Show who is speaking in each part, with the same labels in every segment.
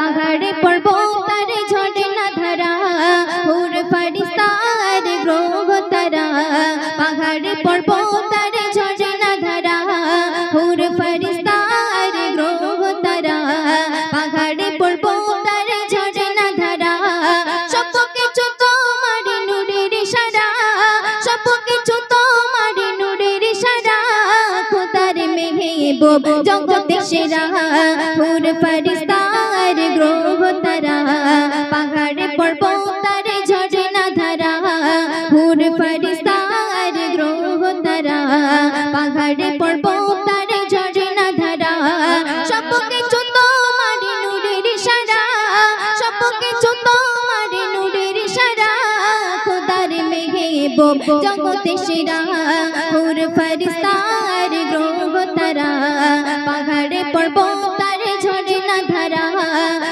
Speaker 1: পাহাড়ে পর্বত তারে ঝরে না ধারা হুর ফারিস্তার গ্রহ তারা পাহাড়ে পর্বত তারে ঝরে না ধারা হুর ফারিস্তার গ্রহ তারা পাহাড়ে পর্বত তারে ঝরে না ধারা সব কিছু তোমার নূরের ইশারা সব কিছু তোমার নূরের ইশারা খোদার মেহবুব জগতে সেরা হুর ফারিস্তার গ্রহ তারা পাহাড়ে পর্বত তারে ঝরে না ধারা হুর ফারিস্তার গ্রহ তারা পাহাড়ে পর্বত তারে ঝরে না ধারা সব কিছু তোমার নূরের ইশারা সব কিছু তোমার নূরের ইশারা খোদার মেহবুব জগতে সেরা হুর ফারিস্তার গ্রহ তারা পাহাড়ে পর্বত তারে ঝরে না ধারা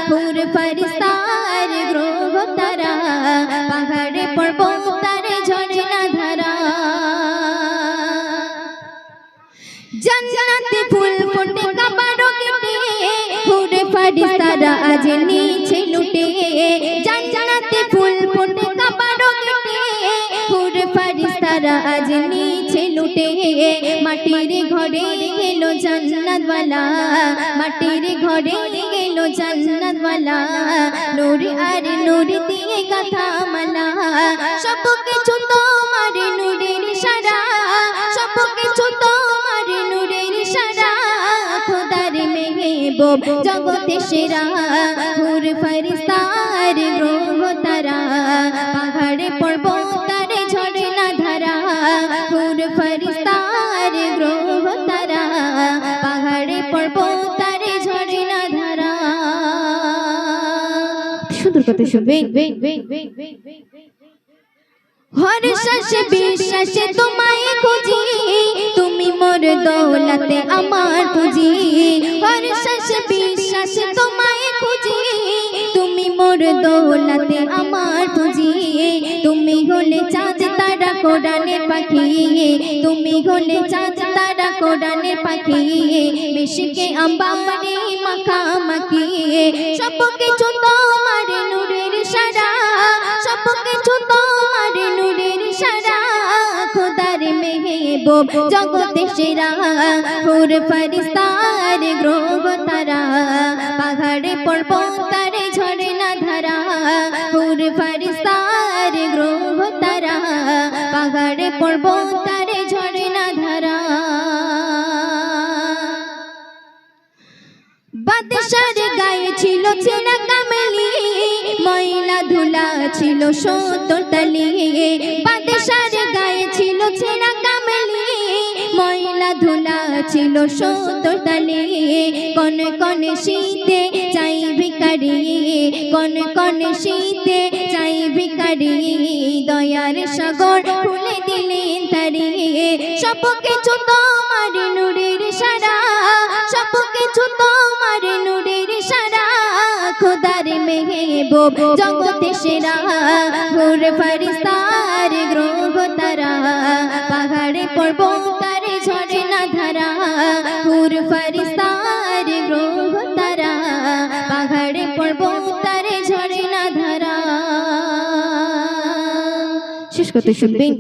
Speaker 1: হুর ফারিস্তার গ্রহ তারা পাহাড়ে পর্বত তারে ঝরে না ধারা জান্নাতে ফুল ফোটে কাবারো কেটে হুর ফারিস্তারা আজ নিচে লুটে জান্নাতে ফুল ফোটে কাবারো কেটে হুর ফারিস্তারা আজ নিচে লুটে মাটির ঘরে এলো জান্নাতওয়ালা মাটির ঘরে এলো জান্নাতওয়ালা নূর আর নূর দিয়ে গাথা মালা সব কিছু তোমার নূরের ইশারা সব কিছু তোমার নূরের ইশারা খোদার মেহবুব জগতে সেরা হুর ফারিস্তার গ্রহ তারা পাহাড়ে পর্বত তারে ঝরে না ধারা হুর ফারিস্তার গ্রহ তারা পাহাড়ে পর্বত তারে ঝরে না ধারা সুন্দর কথা শুনবে হর শ্বাসে বিশ্বাসে তোমায় খুঁজি তুমি মোর দৌলতে আমার পুঁজি হর শ্বাসে বিশ্বাসে তোমায় খুঁজি তুমি মোর দৌলতে আমার পুঁজি তুমি হলে চাঁদ তারা কোরআনের পাখি তুমি হলে চাঁদ তারা কোরআনের পাখি মিশকে আম্বারে মাখামাখি সব কিছু তোমার নূরের ইশারা সব কিছু তোমার নূরের ইশারা খোদার মেহবুব জগতে সেরা হুর ফারিস্তার গ্রহ তারা পাহাড়ে পর্বত তারে ঝরে না ধারা হুর ফারিস্তার গ্রহ তারা পাহাড়ে পর্বত তারে ঝরে না ধারা বাদশার গায়ে ছিল ছেঁড়া কামেলি ময়লা ধুলা ছিল 70 তালি বাদশার গায়ে ছিল ছেঁড়া কামেলি ময়লা ধুলা ছিল 70 তালি কোন কোন শীতে চাই ভিখারি কোন কোন শীতে চাই ভিখারি দয়ার সাগর খুলে দিলেন তারি সব কিছু তোমার নূরের ইশারা সব কিছু তোমার নূরের ইশারা খোদার মেহবুব জগতে সেরা হুর ফারিস্তার গ্রহ তারা পাহাড়ে পর্বত তারে ঝরে না ধারা হুর ফারিস্তার গ্রহ তারা পাহাড়ে পর্বত তারে ঝরে না ধারা শেষ করতে শুনবেন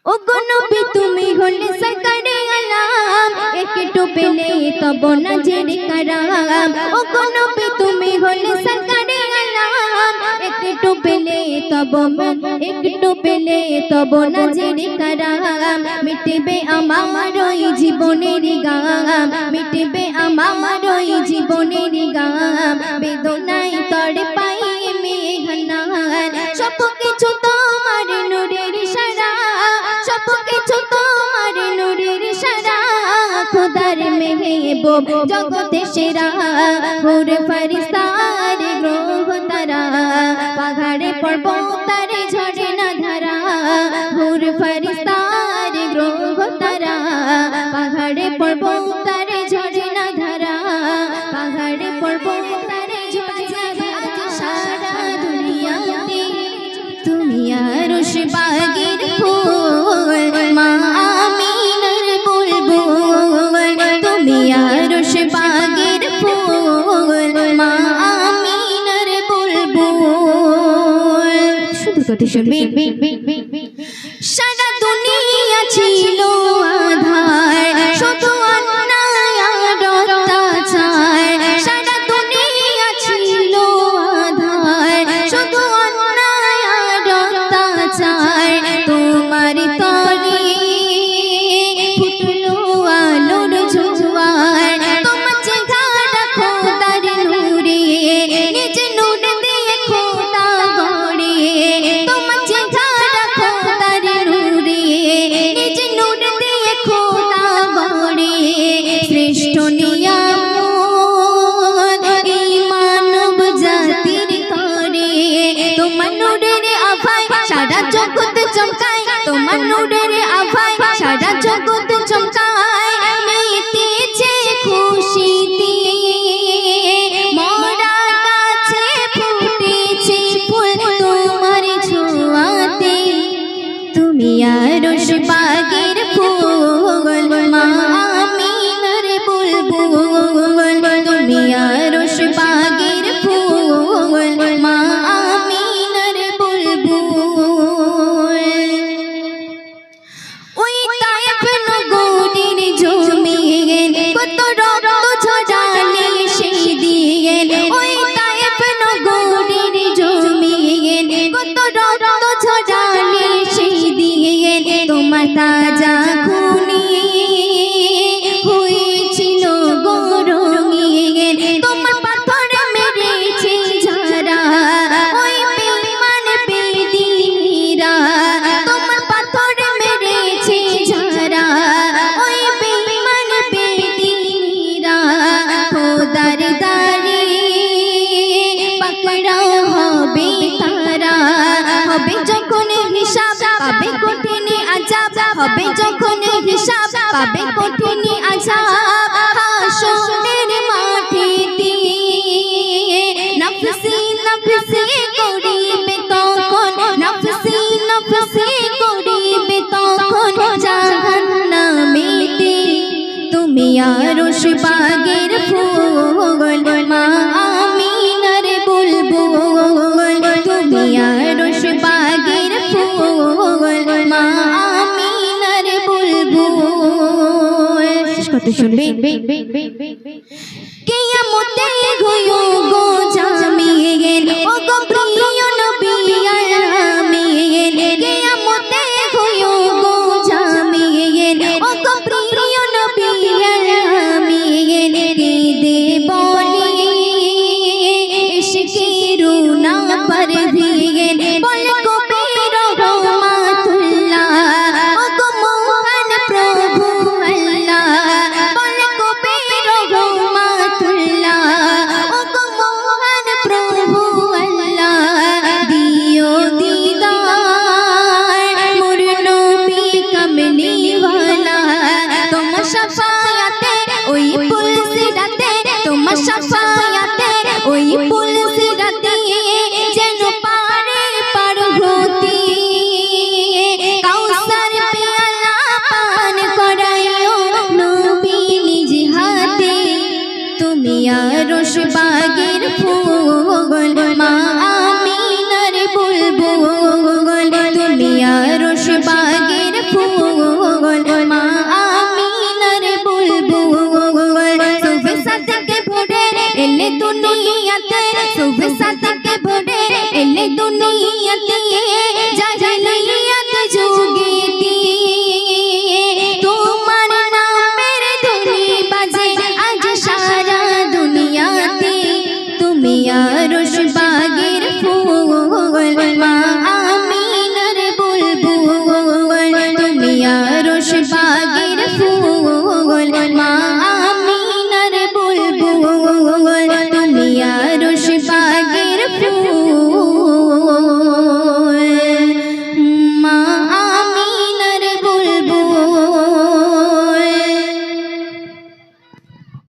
Speaker 1: ও গো নবী তুমি হলে সরকারে আলাম একটু পেলে তব নজর কারাম ও গো নবী তুমি হলে সরকারে আলাম একটু পেলে তব নজর কারাম মিটবে আমার ওই জীবনের গাম মিটবে আমার ওই জীবনের গাম বেদনায় তড়ে পাই মেঘনার সব কিছু তোমার নূরের ইশারা সব কিছু তোমার নূরের ইশারা খোদার মেহবুব জগতে সেরা হুর ফারিস্তার গ্রহ তারা পাহাড়ে পর্বত তারে ঝরে না ধারা হুর ফারিস্তার গ্রহ তারা পাহাড়ে পর্বত তারে ঝরে না ধারা পাহাড়ে পর্বত তারে ঝরে না ধারা সারা দুনিয়াতে তুমি আরশ বাগের ফুল মা আমিনার বুলবুল তুমি আরশ বাগের ফুল কথা শুনবেন। সারা দুনিয়া ছিল আধার, শুধু অন্যায় আর অত্যাচার। সারা দুনিয়া ছিল আধার, শুধু অন্যায় আর অত্যাচার। তোমার তরে ফুটলো আলোর জোয়ার, তোমার চেহারা খোদার নূরে, নিজ নূর দিয়ে খোদা গড়ে। তোমার চেহারা খোদার নূরে, নিজ নূর দিয়ে খোদা গড়ে। শ্রেষ্ঠ নিয়ামত এই মানব জাতির তরে, তোমার নূরের আভায় সারা জগৎ চমকায়। তোমার নূরের আভায় সারা জগৎ চমকায়। মেতেছে খুশিতে মোরা গাছে ফুটেছে ফুল তোমার ছোঁয়াতে। তুমি আরশ বাগের ফুল, মা আমিনার বুলবুল। তুমি আরশ বাগের ফুল, মা আমিনার বুলবুল। ওই তায়েফ নগরীর জমিন কত রক্ত ঝরালে সেই দিন। ওই তায়েফ নগরীর জমিন কত রক্ত ঝরালে সেই দিন। তোমার তাজা খুনি হয়েছিল গরঙিন, তোমার পাথর মেরেছে যারা ওই বেঈমান বেদিনীরা। তোমার পাথর মেরেছে যারা ওই বেঈমান বেদিনীরা। খোদার দারে পাকড়াও হবে তারা, হবে যখন হিসাব পাবে কঠিন আযাব। হবে যখন হিসাব পাবে কঠিন আযাব। হাসরের মাঠেতে নফসি নফসি করিবে তখন, নফসি নফসি করিবে তখন জাহান্নামেতে। তুমি আরশ বাগের ফুল, মা আমিনার বুলবুল। তুমি আরশ বাগের ফুল, মা আমিনার বুলবুল। কথা শুনবেন। কিয়ামতে হইও গো জামিন, ও গো প্রিয় নবী আমিন। কিয়ামতে হইও গো জামিন, ও গো প্রিয় নবী আমিন। কেঁদে বলে ইশকের রুনা পারভীন, বলে কবির রহমাতুল্লাহ, ও গো মহান প্রভু আল্লাহ। বলে কবির রহমাতুল্লাহ, ও গো মহান প্রভু আল্লাহ। দিও দিদার মোর নবী কামলিওয়ালা। তোমার শাফায়াতে ওই পুলসিরাতে, তোমার শাফায়াতে ওই পুলসিরাতে যেন পারে পার হতে। কাউসার পেয়ালা পান করাইও নবী নিজ হাতে। তুমি আরশ বাগের ফুল, মা